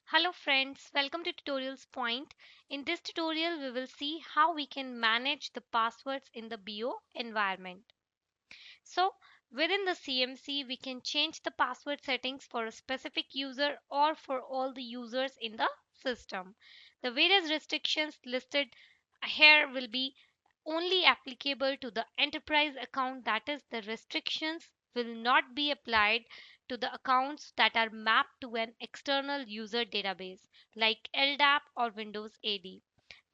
Hello friends, welcome to Tutorials Point. In this tutorial, we will see how we can manage the passwords in the BO environment. So, within the CMC, we can change the password settings for a specific user or for all the users in the system. The various restrictions listed here will be only applicable to the enterprise account, that is, the restrictions will not be applied to the accounts that are mapped to an external user database like LDAP or Windows AD.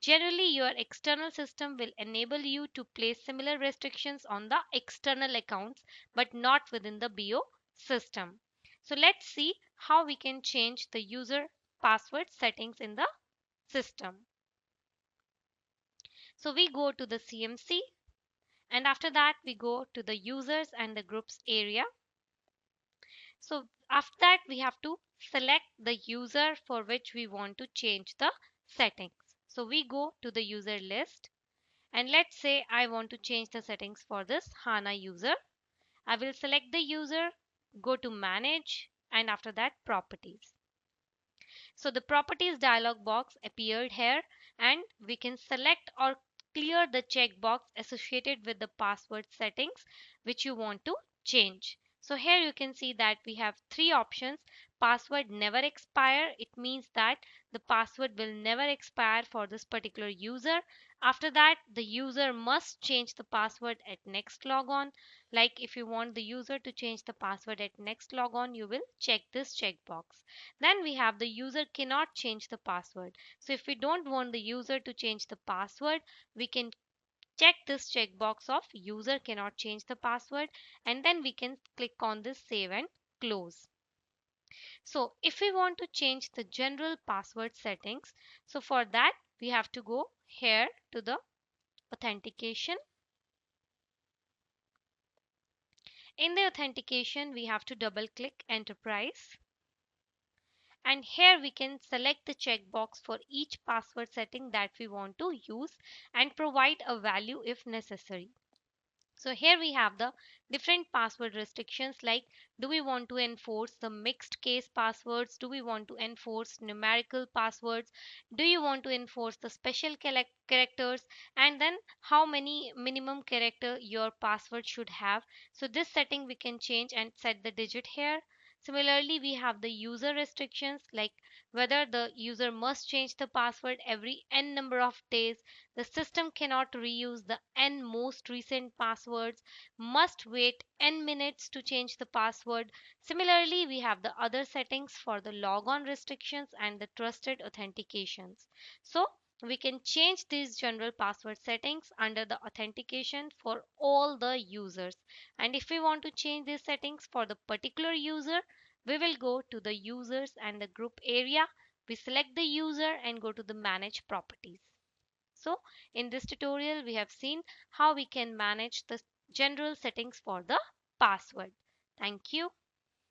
Generally, your external system will enable you to place similar restrictions on the external accounts but not within the BO system. So let's see how we can change the user password settings in the system. So we go to the CMC, and after that we go to the users and the groups area. So after that we have to select the user for which we want to change the settings. So we go to the user list, and let's say I want to change the settings for this HANA user. I will select the user, go to manage, and after that properties. So the properties dialog box appeared here, and we can select or clear the checkbox associated with the password settings which you want to change. So here you can see that we have three options. Password never expire. It means that the password will never expire for this particular user. After that, the user must change the password at next logon. Like if you want the user to change the password at next logon, you will check this checkbox. Then we have the user cannot change the password. So if we don't want the user to change the password, we can check this checkbox of user cannot change the password, and then we can click on this save and close. So if we want to change the general password settings, so for that we have to go here to the authentication. In the authentication, we have to double click enterprise, and here we can select the checkbox for each password setting that we want to use and provide a value if necessary. So here we have the different password restrictions, like do we want to enforce the mixed case passwords, do we want to enforce numerical passwords, do you want to enforce the special characters, and then how many minimum character your password should have. So this setting we can change and set the digit here. Similarly, we have the user restrictions, like whether the user must change the password every n number of days, the system cannot reuse the n most recent passwords, must wait n minutes to change the password. Similarly, we have the other settings for the logon restrictions and the trusted authentications. So we can change these general password settings under the authentication for all the users. And if we want to change these settings for the particular user, we will go to the users and the group area. We select the user and go to the manage properties. So in this tutorial, we have seen how we can manage the general settings for the password. Thank you.